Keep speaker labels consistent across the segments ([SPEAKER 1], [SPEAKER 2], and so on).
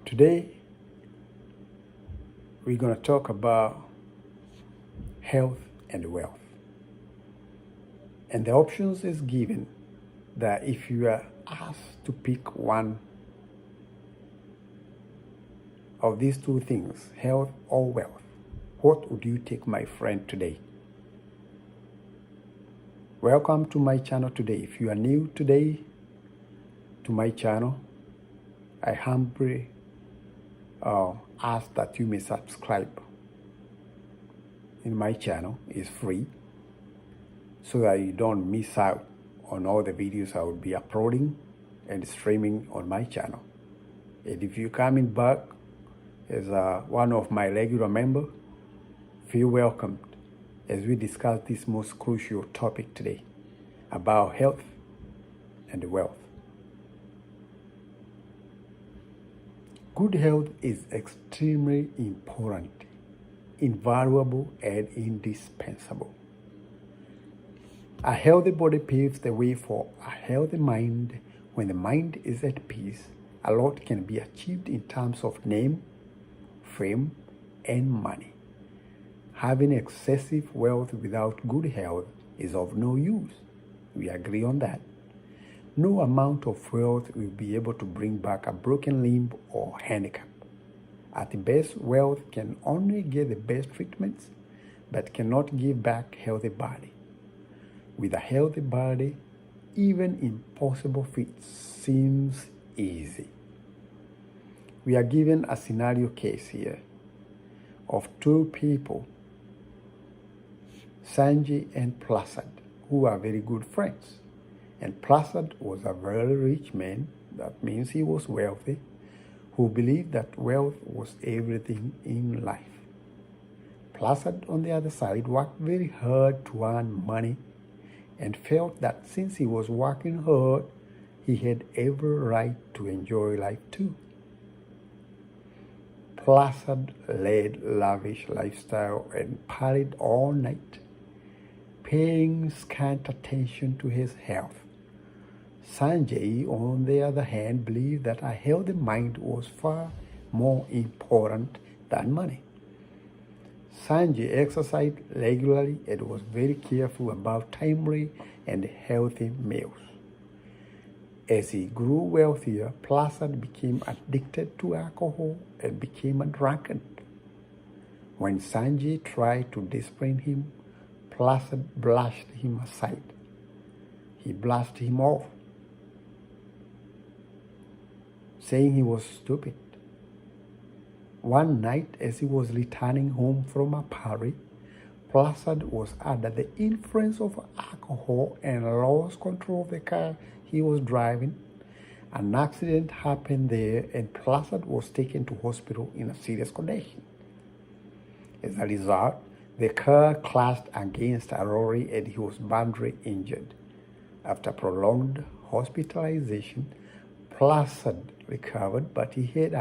[SPEAKER 1] Today, we're going to talk about health and wealth. And the options is given that if you are asked to pick one of these two things, health or wealth, what would you take, my friend, today? Welcome to my channel today. If you are new today to my channel, I humbly ask that you may subscribe in my channel. It's free, so that you don't miss out on all the videos I will be uploading and streaming on my channel. And if you're coming back as one of my regular members, feel welcomed as we discuss this most crucial topic today about health and wealth. Good health is extremely important, invaluable, and indispensable. A healthy body paves the way for a healthy mind. When the mind is at peace, a lot can be achieved in terms of name, fame, and money. Having excessive wealth without good health is of no use. We agree on that. No amount of wealth will be able to bring back a broken limb or handicap. At the best, wealth can only get the best treatments, but cannot give back healthy body. With a healthy body, even impossible feats seems easy. We are given a scenario case here of two people, Sanjay and Placid, who are very good friends. And Placid was a very rich man, that means he was wealthy, who believed that wealth was everything in life. Placid, on the other side, worked very hard to earn money and felt that since he was working hard, he had every right to enjoy life too. Placid led lavish lifestyle and partied all night, paying scant attention to his health. Sanjay, on the other hand, believed that a healthy mind was far more important than money. Sanjay exercised regularly and was very careful about timely and healthy meals. As he grew wealthier, Placid became addicted to alcohol and became a drunkard. When Sanjay tried to discipline him, Placid brushed him aside. He blasted him off, saying he was stupid. One night, as he was returning home from a party, Placid was under the influence of alcohol and lost control of the car he was driving. An accident happened there, and Placid was taken to hospital in a serious condition. As a result, the car clashed against a lorry and he was badly injured. After prolonged hospitalization, Placid recovered, but he had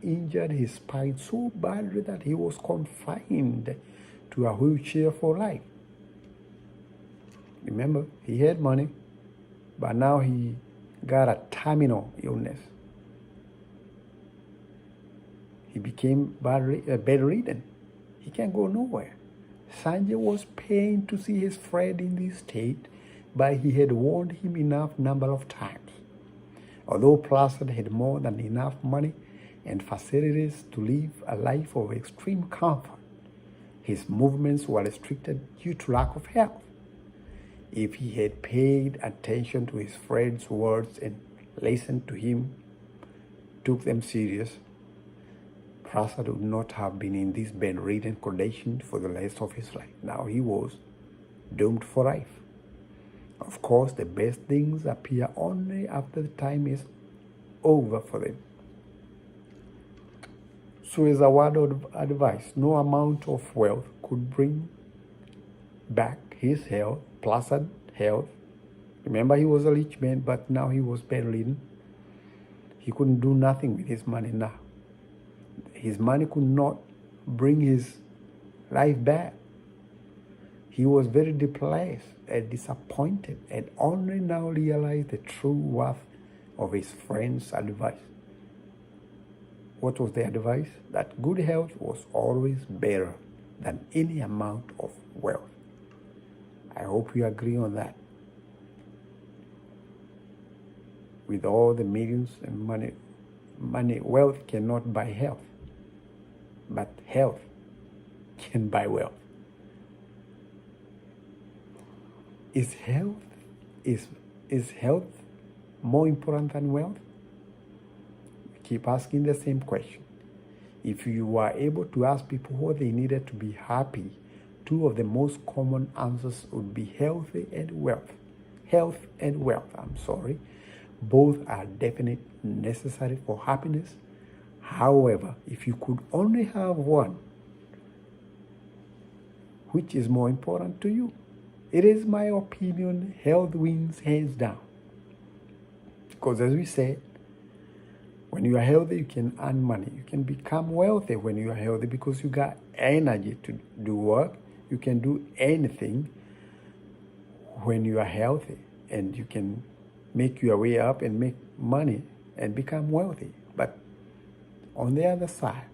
[SPEAKER 1] injured his spine so badly that he was confined to a wheelchair for life. Remember, he had money, but now he got a terminal illness. He became bedridden. He can't go nowhere. Sanjay was pained to see his friend in this state, but he had warned him enough number of times. Although Placid had more than enough money and facilities to live a life of extreme comfort, his movements were restricted due to lack of health. If he had paid attention to his friend's words and listened to him, took them serious, Placid would not have been in this bedridden condition for the rest of his life. Now he was doomed for life. Of course, the best things appear only after the time is over for them. So as a word of advice, no amount of wealth could bring back his health, Placid health. Remember, he was a rich man, but now he was bedridden. He couldn't do nothing with his money now. His money could not bring his life back. He was very depressed and disappointed and only now realized the true worth of his friend's advice. What was the advice? That good health was always better than any amount of wealth. I hope you agree on that. With all the millions and money, wealth cannot buy health, but health can buy wealth. Is health more important than wealth? Keep asking the same question. If you were able to ask people what they needed to be happy, two of the most common answers would be health and wealth. Health and wealth, Both are definitely necessary for happiness. However, if you could only have one, which is more important to you? It is my opinion, health wins hands down. Because as we said, when you are healthy, you can earn money. You can become wealthy when you are healthy because you got energy to do work. You can do anything when you are healthy, and you can make your way up and make money and become wealthy. But on the other side,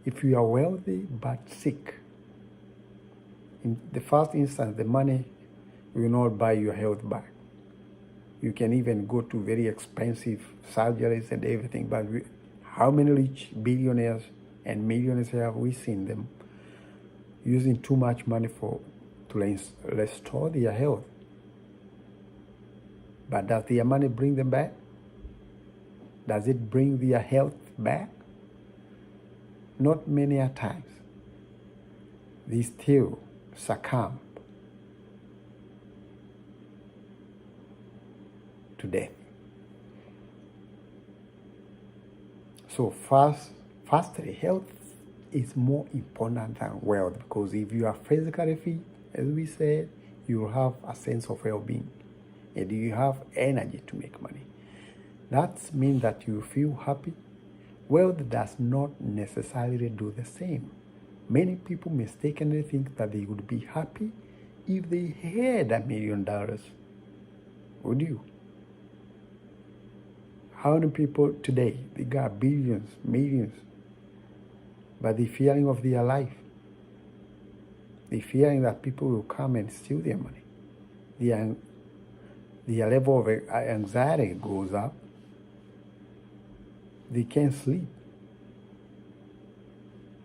[SPEAKER 1] if you are wealthy but sick, in the first instance, the money will not buy your health back. You can even go to very expensive surgeries and everything, but how many rich billionaires and millionaires have we seen them using too much money to restore their health? But does their money bring them back? Does it bring their health back? Not many a times. They still succumb to death. So firstly, health is more important than wealth, because if you are physically fit, as we said, you will have a sense of well-being and you have energy to make money. That means that you feel happy. Wealth does not necessarily do the same. Many people mistakenly think that they would be happy if they had $1 million. Would you? How many people today, they got billions, millions, but the fearing of their life, the fearing that people will come and steal their money, their level of anxiety goes up, they can't sleep.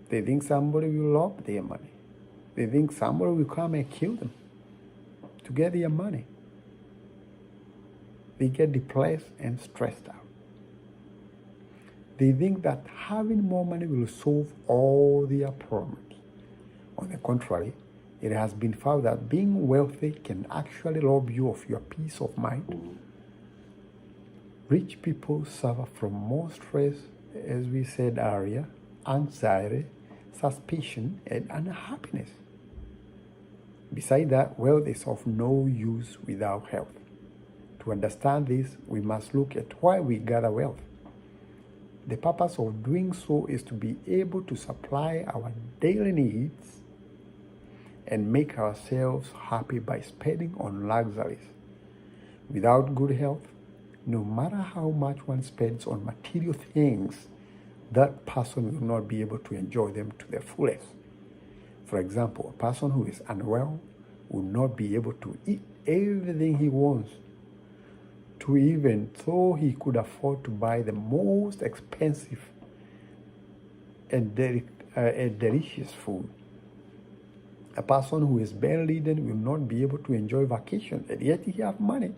[SPEAKER 1] They think somebody will rob their money. They think somebody will come and kill them to get their money. They get depressed and stressed out. They think that having more money will solve all their problems. On the contrary, it has been found that being wealthy can actually rob you of your peace of mind. Rich people suffer from more stress, as we said earlier, anxiety, suspicion, and unhappiness. Besides that, wealth is of no use without health. To understand this, we must look at why we gather wealth. The purpose of doing so is to be able to supply our daily needs and make ourselves happy by spending on luxuries. Without good health, no matter how much one spends on material things, that person will not be able to enjoy them to their fullest. For example, a person who is unwell will not be able to eat everything he wants, to even though he could afford to buy the most expensive and delicious food. A person who is bedridden will not be able to enjoy vacation, and yet he has money.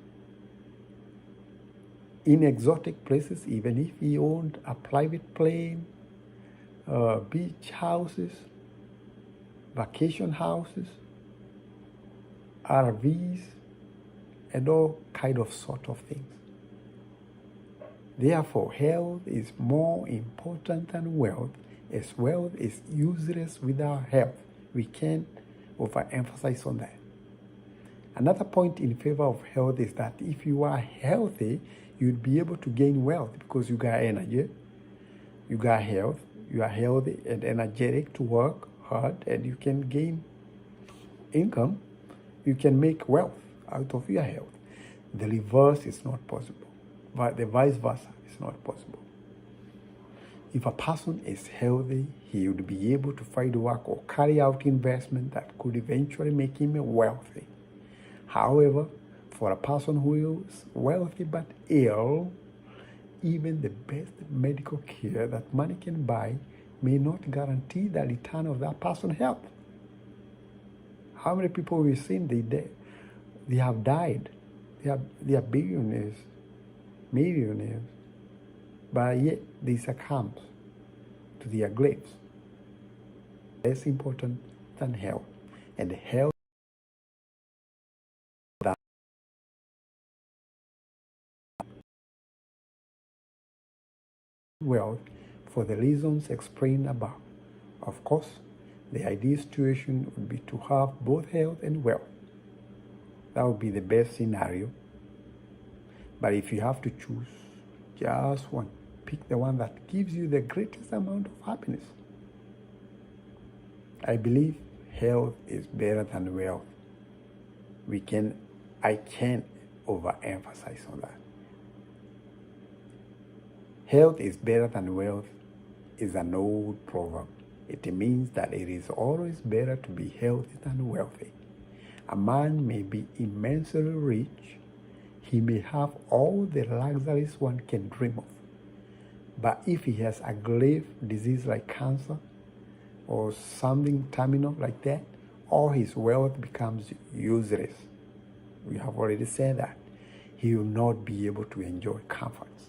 [SPEAKER 1] In exotic places, even if he owned a private plane, beach houses, vacation houses, RVs, and all kind of sort of things. Therefore, health is more important than wealth, as wealth is useless without health. We can't overemphasize on that. Another point in favor of health is that if you are healthy, you'd be able to gain wealth because you got energy, you got health, you are healthy and energetic to work hard, and you can gain income, you can make wealth out of your health. The reverse is not possible, but the vice versa is not possible. If a person is healthy, he would be able to find work or carry out investment that could eventually make him wealthy. However, for a person who is wealthy but ill, even the best medical care that money can buy may not guarantee the return of that person's health. How many people we've seen they have died? They are billionaires, millionaires, but yet they succumb to their graves. Less important than health, and health that wealth for the reasons explained above. Of course, the ideal situation would be to have both health and wealth. That would be the best scenario. But if you have to choose just one, pick the one that gives you the greatest amount of happiness. I believe health is better than wealth. I can't overemphasize on that. Health is better than wealth is an old proverb. It means that it is always better to be healthy than wealthy. A man may be immensely rich. He may have all the luxuries one can dream of. But if he has a grave disease like cancer or something terminal like that, all his wealth becomes useless. We have already said that. He will not be able to enjoy comforts.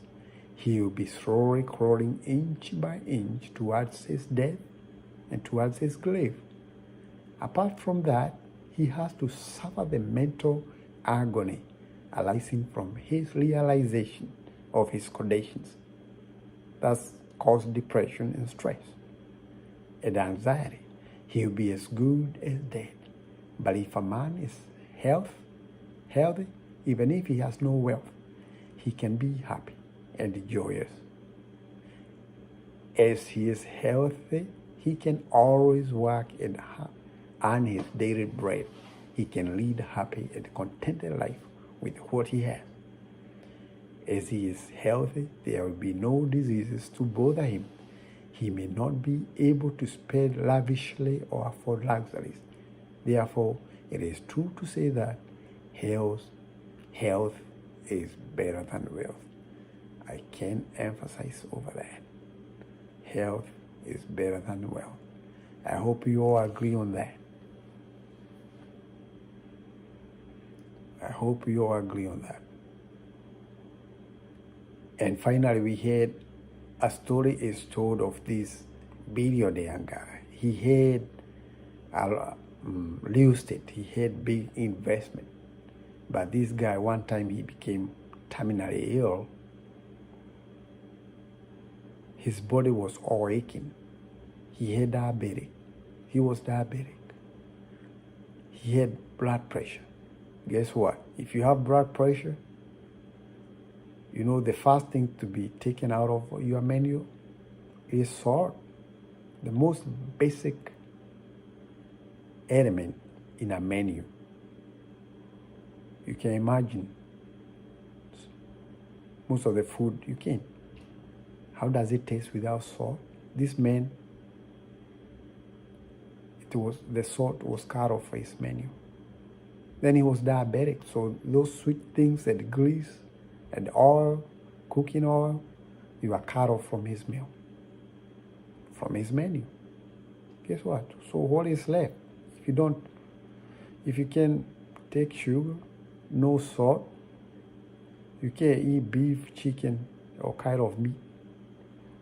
[SPEAKER 1] He will be slowly crawling inch by inch towards his death and towards his grave. Apart from that, he has to suffer the mental agony arising from his realization of his conditions. That's caused depression and stress and anxiety. He'll be as good as dead. But if a man is healthy, even if he has no wealth, he can be happy and joyous. As he is healthy, he can always work and earn his daily bread. He can lead a happy and contented life with what he has. As he is healthy, there will be no diseases to bother him. He may not be able to spend lavishly or afford luxuries. Therefore, it is true to say that health is better than wealth. I can't emphasize over that. Health is better than wealth. I hope you all agree on that. I hope you all agree on that. And finally, we had a story is told of this billionaire guy. He had real estate. He had big investment. But this guy, one time he became terminally ill. His body was all aching. He had diabetic. He was diabetic. He had blood pressure. Guess what? If you have blood pressure, you know the first thing to be taken out of your menu is salt. The most basic element in a menu. You can imagine most of the food you can. How does it taste without salt? This man, the salt was cut off his menu. Then he was diabetic, so those sweet things and grease and oil, cooking oil, they were cut off from his meal, from his menu. Guess what? So what is left? If you can take sugar, no salt, you can't eat beef, chicken, or kind of meat.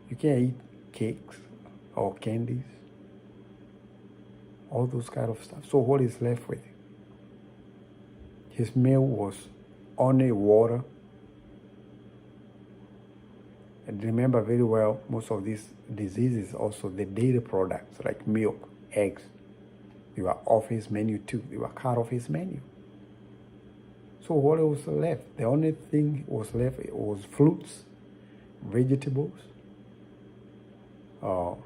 [SPEAKER 1] You can't eat cakes or candies, all those kind of stuff. So what is left with? His meal was only water. And remember very well, most of these diseases also, the dairy products like milk, eggs, they were off his menu too. They were cut off his menu. So what was left? The only thing was left was fruits, vegetables.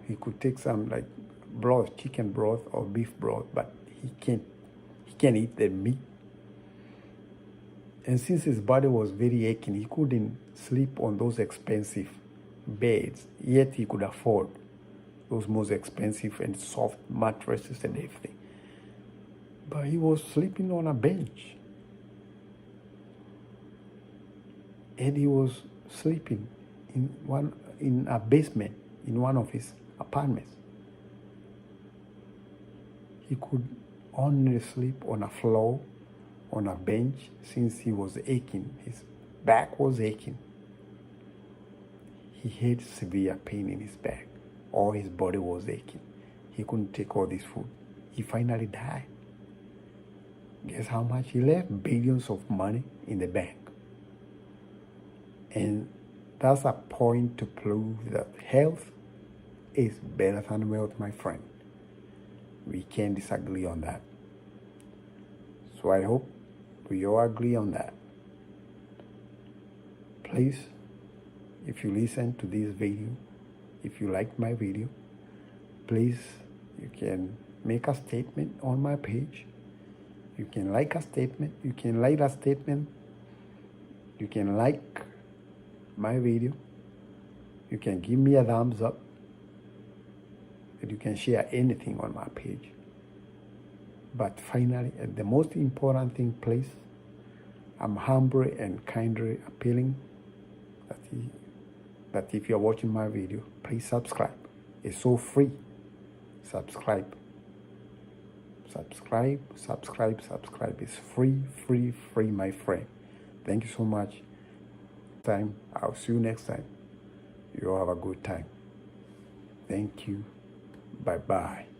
[SPEAKER 1] He could take some like broth, chicken broth or beef broth, but he can't eat the meat. And since his body was very aching, he couldn't sleep on those expensive beds, yet he could afford those most expensive and soft mattresses and everything. But he was sleeping on a bench. And he was sleeping in a basement in one of his apartments. He could only sleep on a floor, on a bench, since he was aching. His back was aching. He had severe pain in his back. All his body was aching. He couldn't take all this food. He finally died. Guess how much he left? Billions of money in the bank. And that's a point to prove that health is better than wealth, my friend. We can't disagree on that. So I hope we all agree on that. Please, if you listen to this video, if you like my video, please, you can make a statement on my page. You can like a statement. You can like a statement. You can like my video. You can give me a thumbs up. And you can share anything on my page. But finally, the most important thing, please, I'm humbly and kindly appealing that if you're watching my video, please subscribe. It's so free. Subscribe. Subscribe. It's free, my friend. Thank you so much. I'll see you next time. You all have a good time. Thank you. Bye-bye.